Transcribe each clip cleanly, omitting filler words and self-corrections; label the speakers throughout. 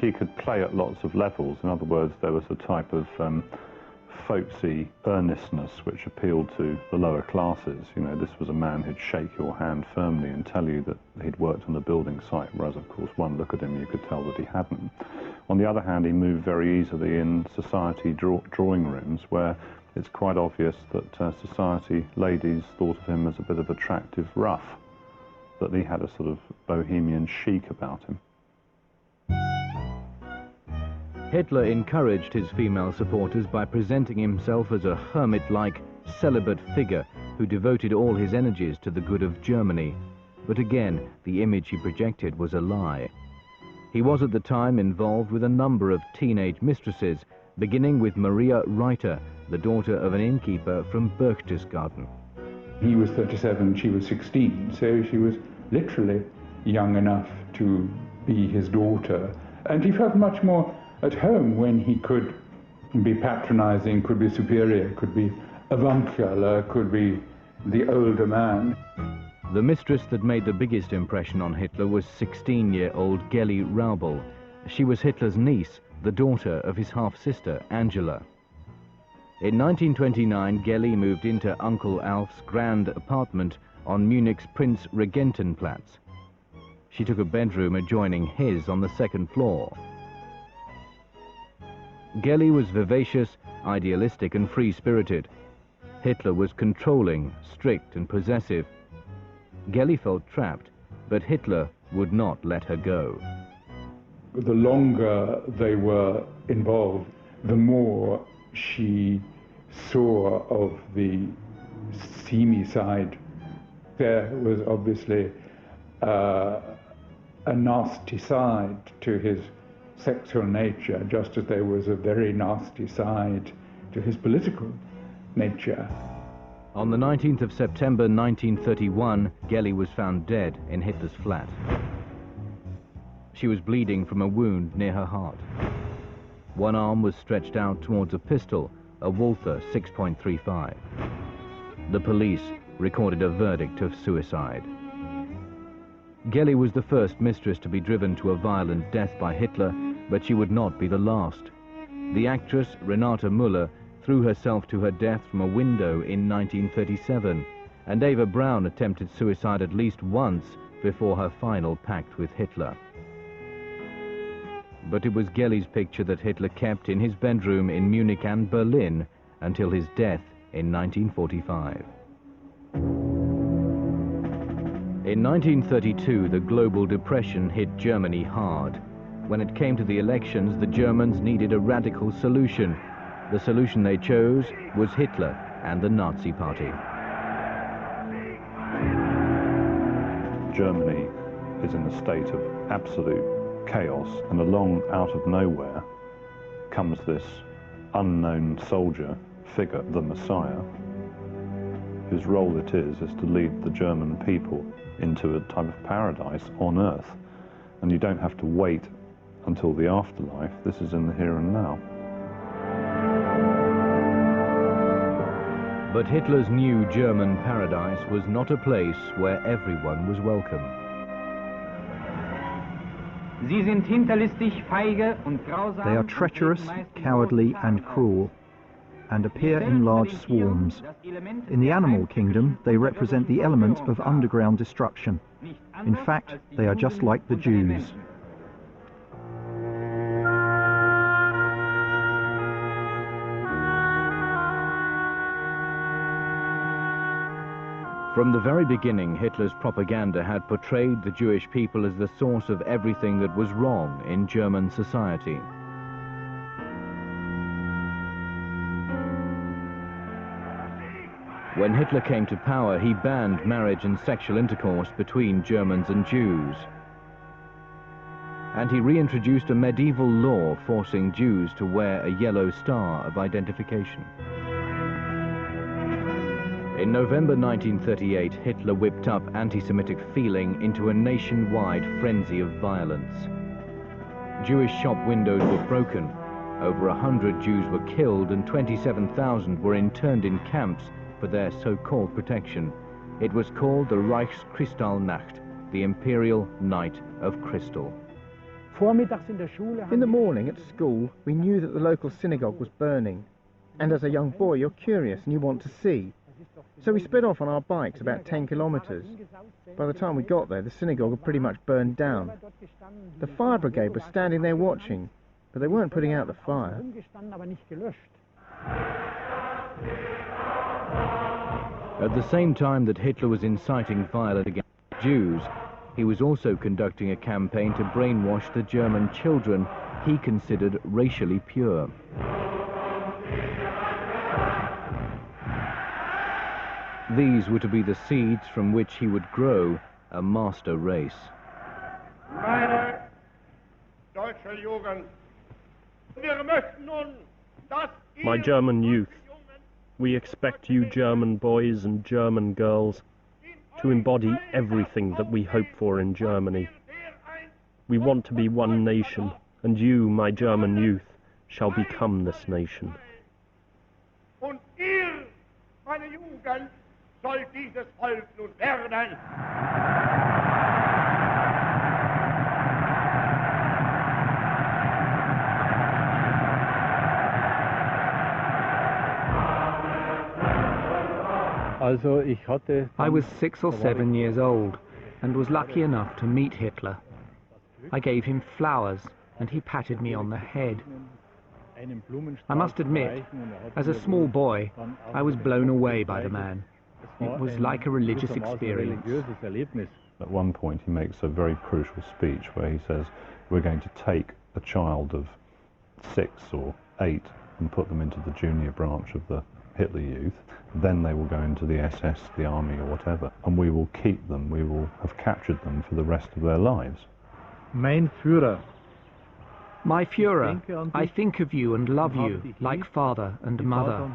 Speaker 1: he could play at lots of levels. In other words, there was a type of folksy earnestness which appealed to the lower classes. You know, this was a man who'd shake your hand firmly and tell you that he'd worked on the building site, whereas, of course, one look at him, you could tell that he hadn't. On the other hand, he moved very easily in society drawing rooms, where it's quite obvious that society ladies thought of him as a bit of attractive rough, that he had a sort of bohemian chic about him.
Speaker 2: Hitler encouraged his female supporters by presenting himself as a hermit-like, celibate figure who devoted all his energies to the good of Germany. But again, the image he projected was a lie. He was at the time involved with a number of teenage mistresses, beginning with Maria Reiter, the daughter of an innkeeper from Berchtesgaden.
Speaker 3: He was 37, she was 16, so she was literally young enough to be his daughter. And he felt much more at home when he could be patronizing, could be superior, could be avuncular, could be the older man.
Speaker 2: The mistress that made the biggest impression on Hitler was 16-year-old Geli Raubel. She was Hitler's niece, the daughter of his half-sister, Angela. In 1929, Geli moved into Uncle Alf's grand apartment on Munich's Prinz Regentenplatz. She took a bedroom adjoining his on the second floor. Geli was vivacious, idealistic and free-spirited. Hitler was controlling, strict and possessive. Geli felt trapped, but Hitler would not let her go.
Speaker 3: The longer they were involved, the more she saw of the seamy side. There was obviously a nasty side to his sexual nature, just as there was a very nasty side to his political nature.
Speaker 2: On the 19th of September 1931, Geli was found dead in Hitler's flat. She was bleeding from a wound near her heart. One arm was stretched out towards a pistol, a Walther 6.35. The police recorded a verdict of suicide. Geli was the first mistress to be driven to a violent death by Hitler, but she would not be the last. The actress Renate Müller threw herself to her death from a window in 1937, and Eva Braun attempted suicide at least once before her final pact with Hitler. But it was Geli's picture that Hitler kept in his bedroom in Munich and Berlin until his death in 1945. In 1932, the global depression hit Germany hard. When it came to the elections, the Germans needed a radical solution. The solution they chose was Hitler and the Nazi Party.
Speaker 1: Germany is in a state of absolute chaos, and along out of nowhere comes this unknown soldier figure, the Messiah, whose role it is to lead the German people into a type of paradise on earth. And you don't have to wait until the afterlife. This is in the here and now.
Speaker 2: But Hitler's new German paradise was not a place where everyone was welcome.
Speaker 4: They are treacherous, cowardly and cruel, and appear in large swarms. In the animal kingdom, they represent the element of underground destruction. In fact, they are just like the Jews.
Speaker 2: From the very beginning, Hitler's propaganda had portrayed the Jewish people as the source of everything that was wrong in German society. When Hitler came to power, he banned marriage and sexual intercourse between Germans and Jews. And he reintroduced a medieval law forcing Jews to wear a yellow star of identification. In November 1938, Hitler whipped up anti-Semitic feeling into a nationwide frenzy of violence. Jewish shop windows were broken, over 100 Jews were killed, and 27,000 were interned in camps for their so-called protection. It was called the Reichskristallnacht, the Imperial Night of Crystal.
Speaker 5: In the morning at school, we knew that the local synagogue was burning. And as a young boy, you're curious and you want to see. So we sped off on our bikes about 10 kilometres. By the time we got there, the synagogue had pretty much burned down. The fire brigade was standing there watching, but they weren't putting out the fire.
Speaker 2: At the same time that Hitler was inciting violence against Jews, he was also conducting a campaign to brainwash the German children he considered racially pure. These were to be the seeds from which he would grow a master race.
Speaker 6: My German youth, we expect you German boys and German girls to embody everything that we hope for in Germany. We want to be one nation, and you, my German youth, shall become this nation.
Speaker 7: Und ihr, meine Jugend, soll dieses Volk nun werden.
Speaker 8: I was 6 or 7 years old and was lucky enough to meet Hitler. I gave him flowers and he patted me on the head. I must admit, as a small boy, I was blown away by the man. It was like a religious experience.
Speaker 1: At one point he makes a very crucial speech where he says, we're going to take a child of 6 or 8 and put them into the junior branch of the Hitler Youth, then they will go into the SS, the army or whatever, and we will keep them, we will have captured them for the rest of their lives.
Speaker 4: Mein Führer.
Speaker 8: My Führer, I think of you and love you like father and mother.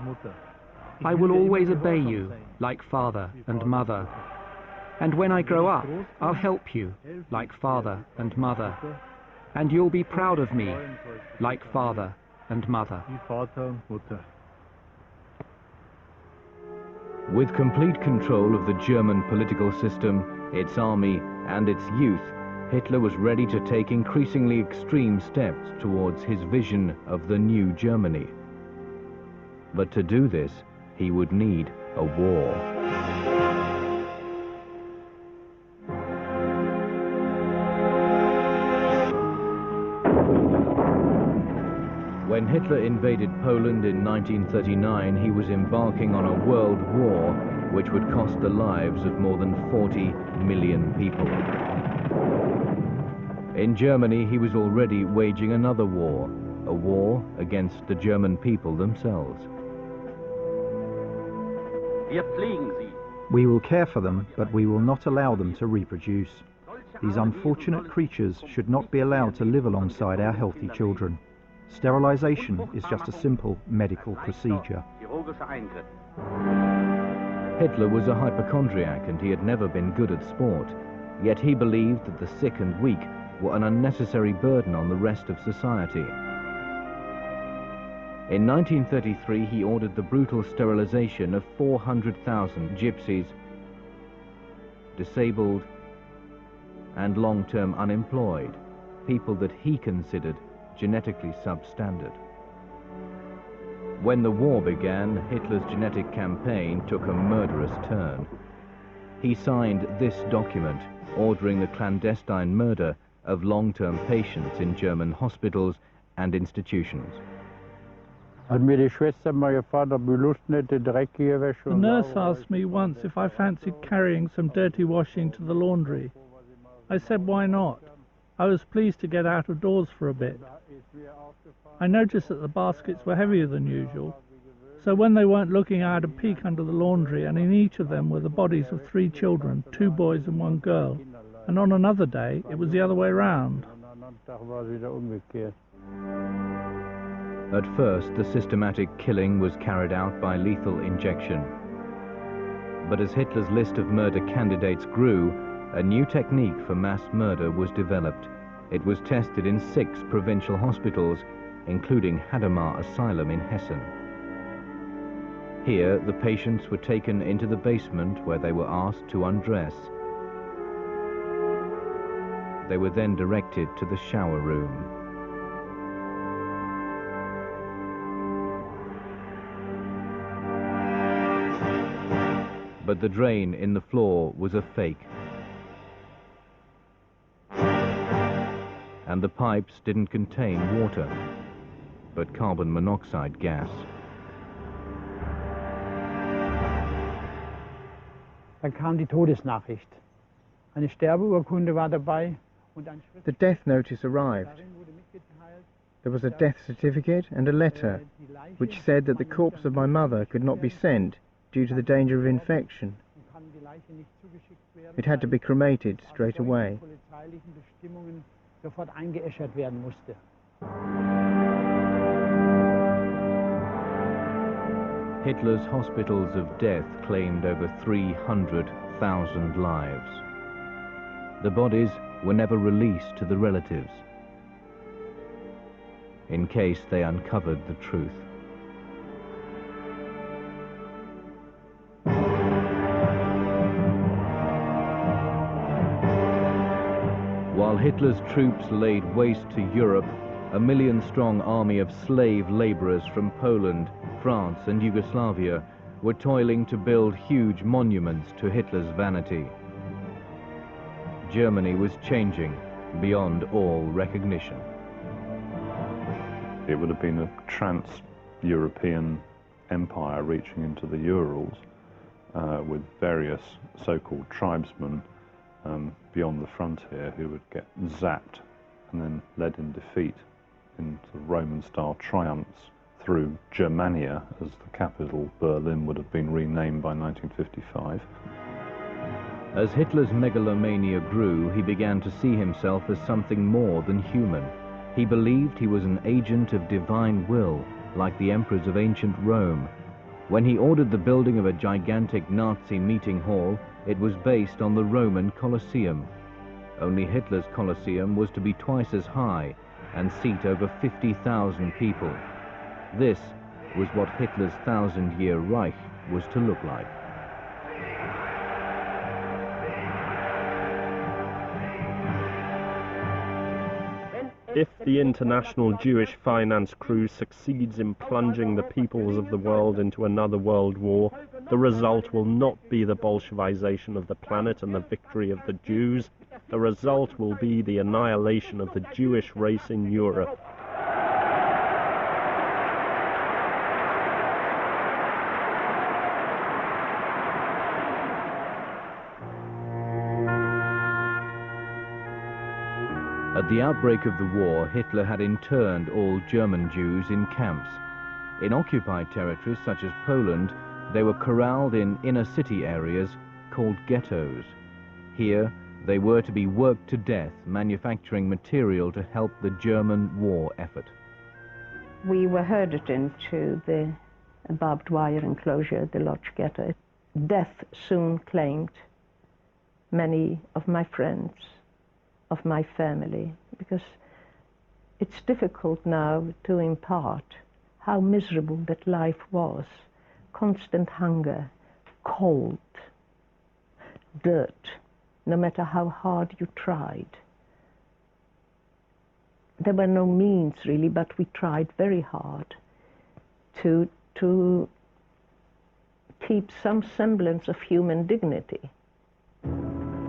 Speaker 8: I will always obey you like father and mother. And when I grow up, I'll help you like father and mother. And you'll be proud of me like father and mother.
Speaker 2: With complete control of the German political system, its army and its youth, Hitler was ready to take increasingly extreme steps towards his vision of the new Germany. But to do this, he would need a war. When Hitler invaded Poland in 1939, he was embarking on a world war which would cost the lives of more than 40 million people. In Germany, he was already waging another war, a war against the German people themselves.
Speaker 4: We will care for them, but we will not allow them to reproduce. These unfortunate creatures should not be allowed to live alongside our healthy children. Sterilization is just a simple medical procedure.
Speaker 2: Hitler was a hypochondriac and he had never been good at sport, yet he believed that the sick and weak were an unnecessary burden on the rest of society. In 1933, he ordered the brutal sterilization of 400,000 gypsies, disabled and long-term unemployed, people that he considered genetically substandard. When the war began, Hitler's genetic campaign took a murderous turn. He signed this document ordering the clandestine murder of long-term patients in German hospitals and institutions.
Speaker 9: The nurse asked me once if I fancied carrying some dirty washing to the laundry. I said why not? I was pleased to get out of doors for a bit. I noticed that the baskets were heavier than usual, so when they weren't looking I had a peek under the laundry, and in each of them were the bodies of 3 children, 2 boys and 1 girl, and on another day it was the other way round.
Speaker 2: At first, the systematic killing was carried out by lethal injection. But as Hitler's list of murder candidates grew, a new technique for mass murder was developed. It was tested in 6 provincial hospitals, including Hadamar Asylum in Hessen. Here, the patients were taken into the basement where they were asked to undress. They were then directed to the shower room. But the drain in the floor was a fake. And the pipes didn't contain water, but carbon monoxide gas.
Speaker 10: Dann kam die Todesnachricht. Eine Sterbeurkunde war dabei.
Speaker 5: The death notice arrived. There was a death certificate and a letter which said that the corpse of my mother could not be sent due to the danger of infection. It had to be cremated straight away.
Speaker 2: Hitler's hospitals of death claimed over 300,000 lives. The bodies were never released to the relatives, in case they uncovered the truth. While Hitler's troops laid waste to Europe, a million-strong army of slave laborers from Poland, France and Yugoslavia were toiling to build huge monuments to Hitler's vanity. Germany was changing beyond all recognition.
Speaker 1: It would have been a trans-European empire reaching into the Urals with various so-called tribesmen beyond the frontier who would get zapped and then led in defeat in sort of Roman-style triumphs through Germania, as the capital, Berlin, would have been renamed by 1955.
Speaker 2: As Hitler's megalomania grew, he began to see himself as something more than human. He believed he was an agent of divine will, like the emperors of ancient Rome. When he ordered the building of a gigantic Nazi meeting hall, it was based on the Roman Colosseum. Only Hitler's Colosseum was to be twice as high and seat over 50,000 people. This was what Hitler's 1,000-year Reich was to look like.
Speaker 6: If the international Jewish finance crew succeeds in plunging the peoples of the world into another world war, the result will not be the Bolshevization of the planet and the victory of the Jews. The result will be the annihilation of the Jewish race in Europe.
Speaker 2: At the outbreak of the war, Hitler had interned all German Jews in camps. In occupied territories such as Poland, they were corralled in inner city areas called ghettos. Here, they were to be worked to death, manufacturing material to help the German war effort.
Speaker 11: We were herded into the barbed wire enclosure, the Lodz ghetto. Death soon claimed many of my friends, of my family, because it's difficult now to impart how miserable that life was. Constant hunger, cold, dirt, no matter how hard you tried. There were no means really, but we tried very hard to keep some semblance of human dignity.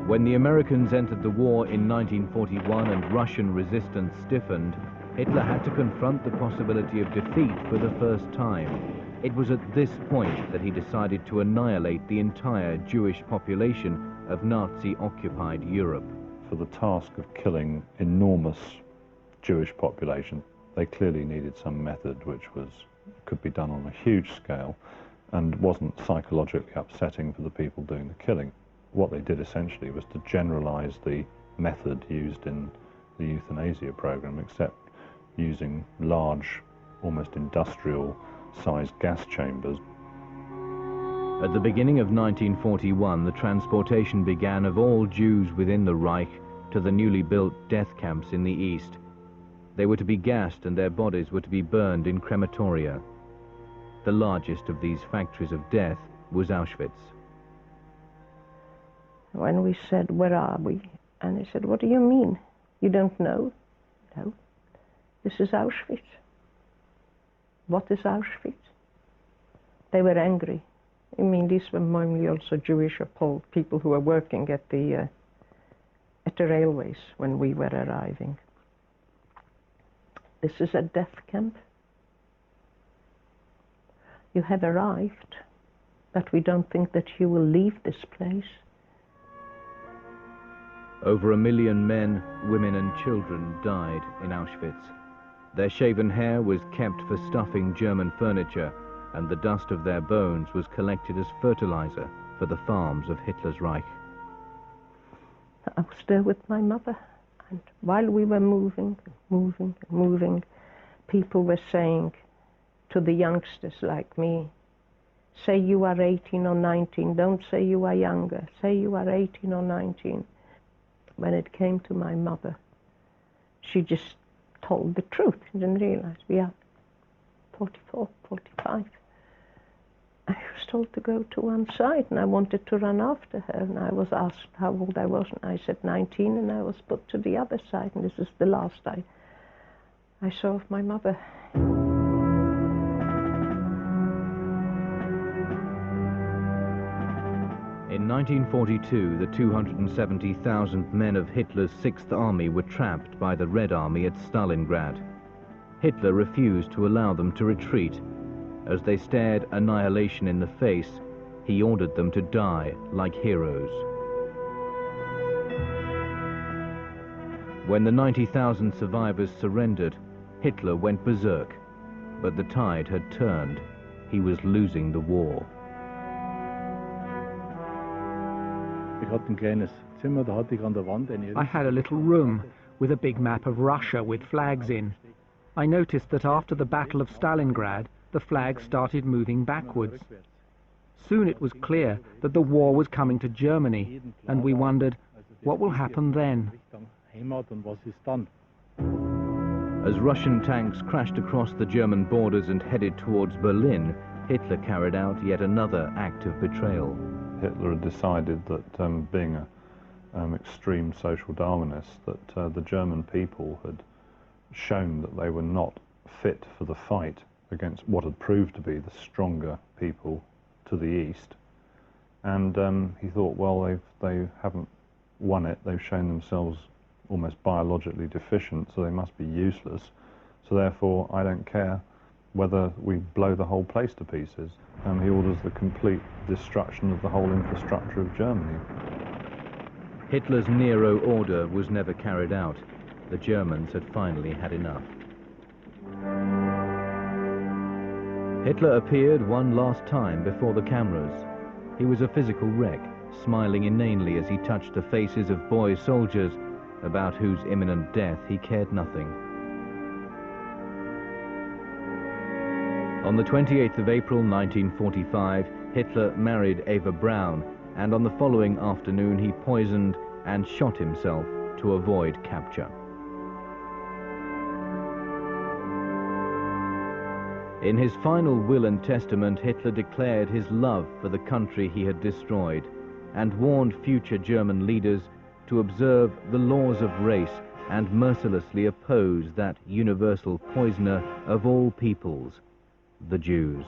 Speaker 2: When the Americans entered the war in 1941 and Russian resistance stiffened, Hitler had to confront the possibility of defeat for the first time. It was at this point that he decided to annihilate the entire Jewish population of Nazi-occupied Europe.
Speaker 1: For the task of killing enormous Jewish population, they clearly needed some method which could be done on a huge scale and wasn't psychologically upsetting for the people doing the killing. What they did essentially was to generalize the method used in the euthanasia program, except using large, almost industrial-sized gas chambers.
Speaker 2: At the beginning of 1941, the transportation began of all Jews within the Reich to the newly built death camps in the east. They were to be gassed and their bodies were to be burned in crematoria. The largest of these factories of death was Auschwitz.
Speaker 11: When we said, "Where are we?" and he said, "What do you mean? You don't know? No. This is Auschwitz. What is Auschwitz? They were angry. I mean, these were mainly also Jewish or Polish people who were working at the railways when we were arriving. This is a death camp. You have arrived, but we don't think that you will leave this place.
Speaker 2: Over 1 million men, women and children died in Auschwitz. Their shaven hair was kept for stuffing German furniture, and the dust of their bones was collected as fertilizer for the farms of Hitler's Reich.
Speaker 11: I was there with my mother, and while we were moving, people were saying to the youngsters like me, say you are 18 or 19, don't say you are younger, say you are 18 or 19. When it came to my mother, she just told the truth. She didn't realize we are 44, 45. I was told to go to one side, and I wanted to run after her, and I was asked how old I was, and I said 19, and I was put to the other side, and this is the last I saw of my mother.
Speaker 2: In 1942, the 270,000 men of Hitler's Sixth Army were trapped by the Red Army at Stalingrad. Hitler refused to allow them to retreat. As they stared annihilation in the face, he ordered them to die like heroes. When the 90,000 survivors surrendered, Hitler went berserk, but the tide had turned. He was losing the war.
Speaker 8: I had a little room with a big map of Russia with flags in. I noticed that after the Battle of Stalingrad, the flag started moving backwards. Soon it was clear that the war was coming to Germany, and we wondered, what will happen then?
Speaker 2: As Russian tanks crashed across the German borders and headed towards Berlin, Hitler carried out yet another act of betrayal.
Speaker 1: Hitler had decided that, being an extreme social Darwinist, that the German people had shown that they were not fit for the fight against what had proved to be the stronger people to the east. And he thought, well, they haven't won it, they've shown themselves almost biologically deficient, so they must be useless. So therefore, I don't care whether we blow the whole place to pieces. He orders the complete destruction of the whole infrastructure of Germany.
Speaker 2: Hitler's Nero order was never carried out. The Germans had finally had enough. Hitler appeared one last time before the cameras. He was a physical wreck, smiling inanely as he touched the faces of boy soldiers about whose imminent death he cared nothing. On the 28th of April 1945, Hitler married Eva Braun, and on the following afternoon he poisoned and shot himself to avoid capture. In his final will and testament, Hitler declared his love for the country he had destroyed and warned future German leaders to observe the laws of race and mercilessly oppose that universal poisoner of all peoples, the Jews.